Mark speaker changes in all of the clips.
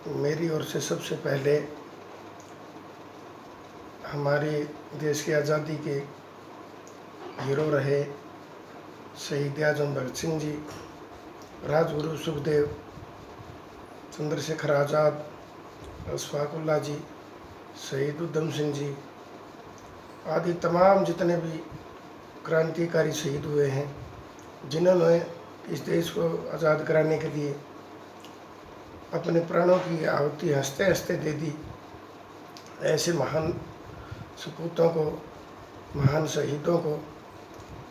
Speaker 1: मेरी ओर से सबसे पहले हमारे देश की आज़ादी के हीरो रहे शहीद आजम भगत सिंह जी, राजगुरु सुखदेव, चंद्रशेखर आज़ाद, अशफाक उल्लाह जी, शहीद उधम सिंह जी आदि तमाम जितने भी क्रांतिकारी शहीद हुए हैं, जिन्होंने इस देश को आज़ाद कराने के लिए अपने प्राणों की आहुति हंसते हंसते दे दी। ऐसे महान सपूतों को, महान शहीदों को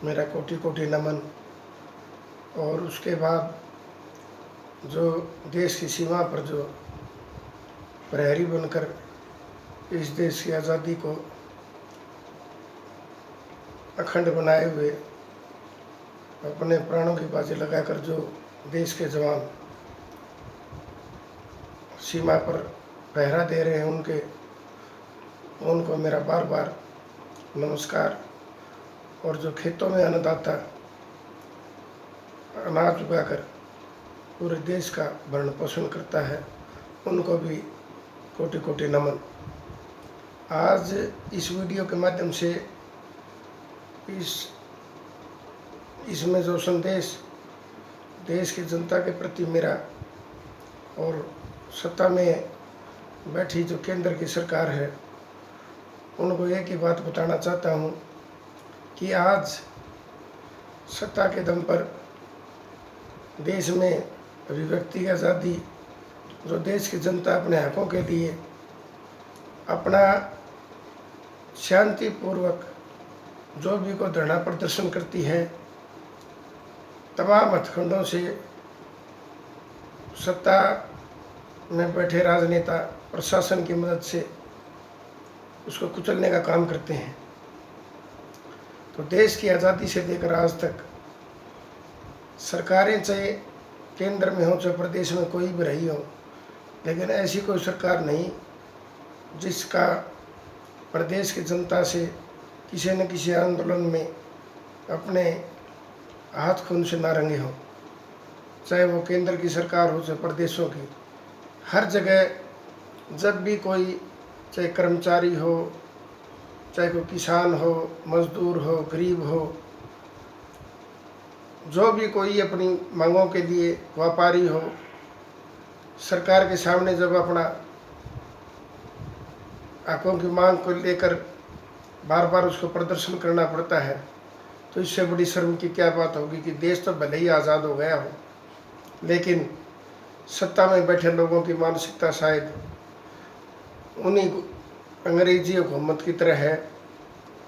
Speaker 1: मेरा कोटि कोटि नमन। और उसके बाद जो देश की सीमा पर जो प्रहरी बनकर इस देश की आज़ादी को अखंड बनाए हुए अपने प्राणों की बाजी लगाकर जो देश के जवान सीमा पर पहरा दे रहे हैं, उनको मेरा बार बार नमस्कार। और जो खेतों में अन्नदाता अनाज उगाकर पूरे देश का भरण पोषण करता है, उनको भी कोटि कोटि नमन। आज इस वीडियो के माध्यम से इसमें जो संदेश देश की जनता के प्रति मेरा और सत्ता में बैठी जो केंद्र की सरकार है, उनको एक ही बात बताना चाहता हूँ कि आज सत्ता के दम पर देश में अभिव्यक्ति की आज़ादी, जो देश की जनता अपने हकों के लिए अपना शांतिपूर्वक जो भी को धरना प्रदर्शन करती है, तमाम हथकंडों से सत्ता में बैठे राजनेता प्रशासन की मदद से उसको कुचलने का काम करते हैं। तो देश की आज़ादी से लेकर आज तक सरकारें चाहे केंद्र में हो चाहे प्रदेश में कोई भी रही हो, लेकिन ऐसी कोई सरकार नहीं जिसका प्रदेश की जनता से किसी न किसी आंदोलन में अपने हाथ खून से ना रंगे हों। चाहे वो केंद्र की सरकार हो चाहे प्रदेशों की, हर जगह जब भी कोई, चाहे कर्मचारी हो, चाहे कोई किसान हो, मजदूर हो, गरीब हो, जो भी कोई अपनी मांगों के लिए व्यापारी हो, सरकार के सामने जब अपना हकों की मांग को लेकर बार बार उसको प्रदर्शन करना पड़ता है, तो इससे बड़ी शर्म की क्या बात होगी कि देश तो भले ही आज़ाद हो गया हो, लेकिन सत्ता में बैठे लोगों की मानसिकता शायद उन्हीं अंग्रेजी हुकूमत की तरह है।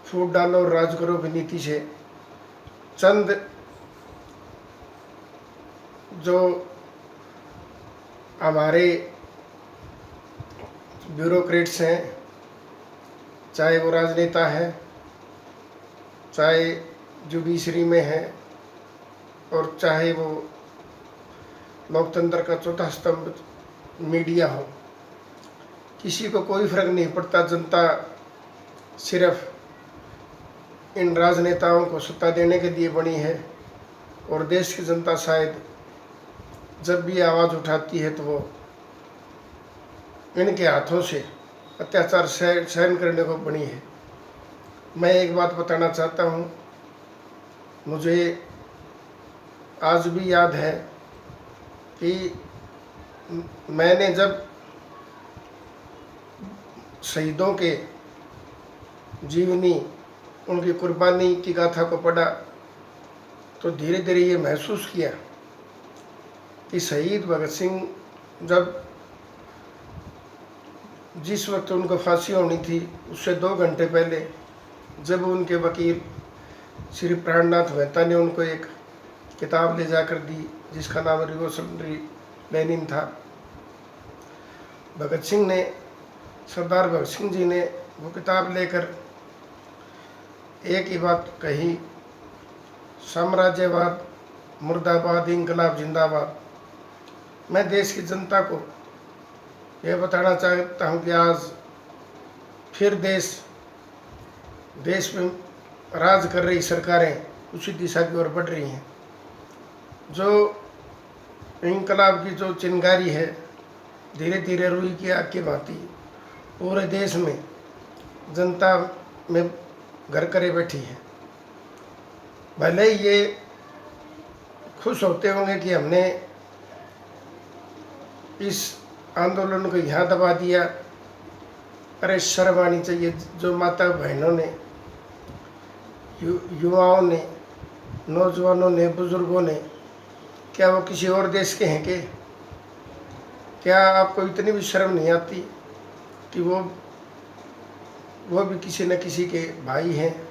Speaker 1: फूट डालो और राज करो की नीति से चंद जो हमारे ब्यूरोक्रेट्स हैं, चाहे वो राजनेता है, चाहे जुडिशरी में है, और चाहे वो लोकतंत्र का चौथा स्तंभ मीडिया हो, किसी को कोई फर्क नहीं पड़ता। जनता सिर्फ इन राजनेताओं को सत्ता देने के लिए बनी है, और देश की जनता शायद जब भी आवाज़ उठाती है तो वो इनके हाथों से अत्याचार सहन करने को बनी है। मैं एक बात बताना चाहता हूँ, मुझे आज भी याद है कि मैंने जब शहीदों के जीवनी, उनकी कुर्बानी की गाथा को पढ़ा तो धीरे धीरे ये महसूस किया कि शहीद भगत सिंह जब जिस वक्त उनको फांसी होनी थी, उससे 2 घंटे पहले जब उनके वकील श्री प्राणनाथ मेहता ने उनको एक किताब ले जाकर दी जिसका नाम रिवोल्यूशनरी लेनिन था, भगत सिंह ने, सरदार भगत सिंह जी ने वो किताब लेकर एक ही बात कही, साम्राज्यवाद मुर्दाबाद, इंकलाब जिंदाबाद। मैं देश की जनता को यह बताना चाहता हूँ कि आज फिर देश में राज कर रही सरकारें उसी दिशा की ओर बढ़ रही हैं। जो इंकलाब की जो चिंगारी है, धीरे धीरे रुई की आग की भांति पूरे देश में जनता में घर करे बैठी है। भले ही ये खुश होते होंगे कि हमने इस आंदोलन को यहाँ दबा दिया, अरे शर्म आनी चाहिए। जो माता बहनों ने, युवाओं ने, नौजवानों ने, बुजुर्गों ने, क्या वो किसी और देश के हैं के? क्या आपको इतनी भी शर्म नहीं आती कि वो भी किसी न किसी के भाई हैं,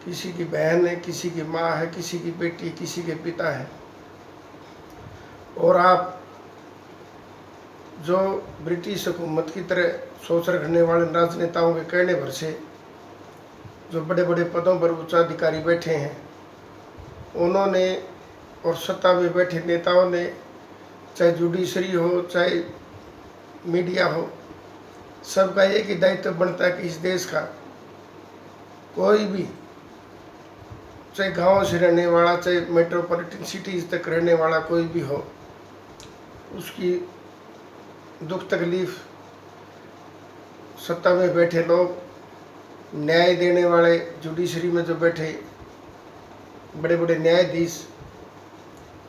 Speaker 1: किसी की बहन है, किसी की माँ है, किसी की बेटी, किसी के पिता है। और आप जो ब्रिटिश हुकूमत की तरह सोच रखने वाले राजनेताओं के कहने भर से जो बड़े बड़े पदों पर उच्चाधिकारी बैठे हैं, उन्होंने और सत्ता में बैठे नेताओं ने, चाहे जुडिशरी हो चाहे मीडिया हो, सबका एक ही दायित्व बनता है कि इस देश का कोई भी, चाहे गांव से रहने वाला, चाहे मेट्रोपॉलिटन सिटीज़ तक रहने वाला कोई भी हो, उसकी दुख तकलीफ सत्ता में बैठे लोग, न्याय देने वाले जुडिशरी में जो बैठे बड़े बड़े न्यायाधीश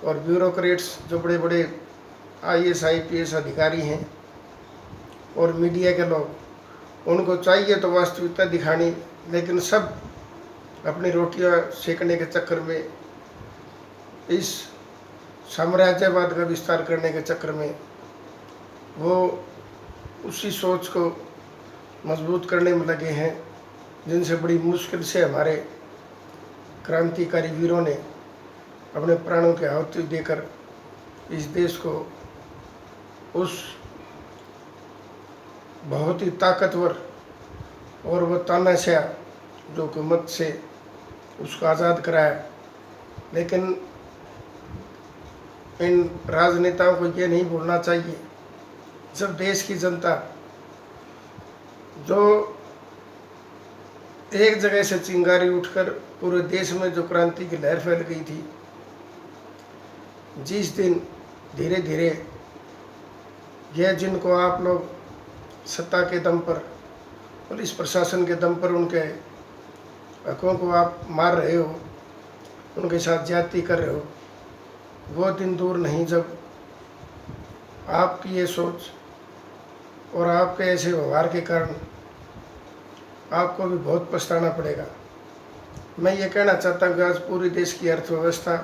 Speaker 1: और ब्यूरोक्रेट्स, जो बड़े बड़े IAS IPS अधिकारी हैं, और मीडिया के लोग, उनको चाहिए तो वास्तविकता दिखानी, लेकिन सब अपनी रोटियां सेकने के चक्कर में, इस साम्राज्यवाद का विस्तार करने के चक्कर में वो उसी सोच को मजबूत करने में लगे हैं जिनसे बड़ी मुश्किल से हमारे क्रांतिकारी वीरों ने अपने प्राणों की आहुति देकर इस देश को उस बहुत ही ताकतवर और वो तानाशाह जो हुकूमत से उसको आज़ाद कराया। लेकिन इन राजनेताओं को ये नहीं भूलना चाहिए, जब देश की जनता जो एक जगह से चिंगारी उठकर पूरे देश में जो क्रांति की लहर फैल गई थी, जिस दिन धीरे धीरे यह जिनको आप लोग सत्ता के दम पर, पुलिस प्रशासन के दम पर उनके हकों को आप मार रहे हो, उनके साथ ज्यादती कर रहे हो, वो दिन दूर नहीं जब आपकी ये सोच और आपके ऐसे व्यवहार के कारण आपको भी बहुत पछताना पड़ेगा। मैं ये कहना चाहता हूँ कि आज पूरी देश की अर्थव्यवस्था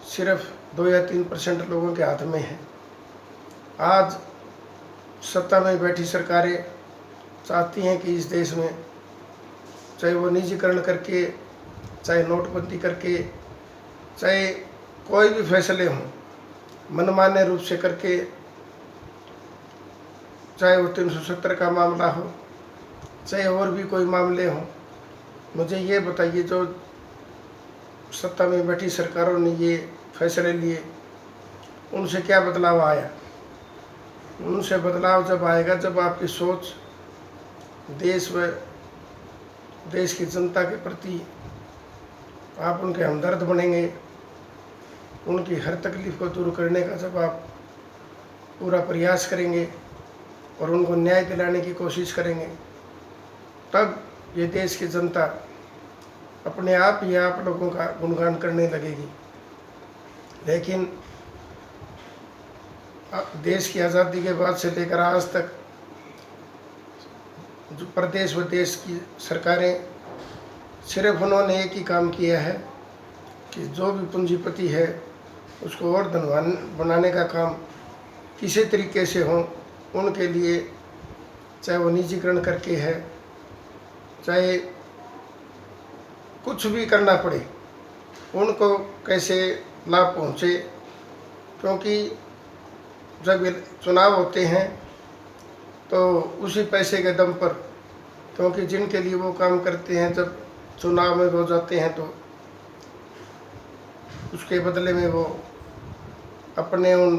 Speaker 1: सिर्फ 2 या 3% लोगों के हाथ में है। आज सत्ता में बैठी सरकारें चाहती हैं कि इस देश में, चाहे वो निजीकरण करके, चाहे नोटबंदी करके, चाहे कोई भी फैसले हों मनमाने रूप से करके, चाहे वो 370 का मामला हो, चाहे और भी कोई मामले हों, मुझे ये बताइए जो सत्ता में बैठी सरकारों ने ये फैसले लिए, उनसे क्या बदलाव आया? उनसे बदलाव जब आएगा जब आपकी सोच देश व देश की जनता के प्रति आप उनके हमदर्द बनेंगे, उनकी हर तकलीफ को दूर करने का जब आप पूरा प्रयास करेंगे और उनको न्याय दिलाने की कोशिश करेंगे, तब ये देश की जनता अपने आप ही आप लोगों का गुणगान करने लगेगी। लेकिन देश की आज़ादी के बाद से लेकर आज तक जो प्रदेश व देश की सरकारें, सिर्फ उन्होंने एक ही काम किया है कि जो भी पूंजीपति है उसको और धनवान बनाने का काम किसी तरीके से हो उनके लिए, चाहे वो निजीकरण करके है, चाहे कुछ भी करना पड़े, उनको कैसे लाभ पहुँचे। क्योंकि जब ये चुनाव होते हैं तो उसी पैसे के दम पर, क्योंकि जिनके लिए वो काम करते हैं जब चुनाव में हो जाते हैं तो उसके बदले में वो अपने उन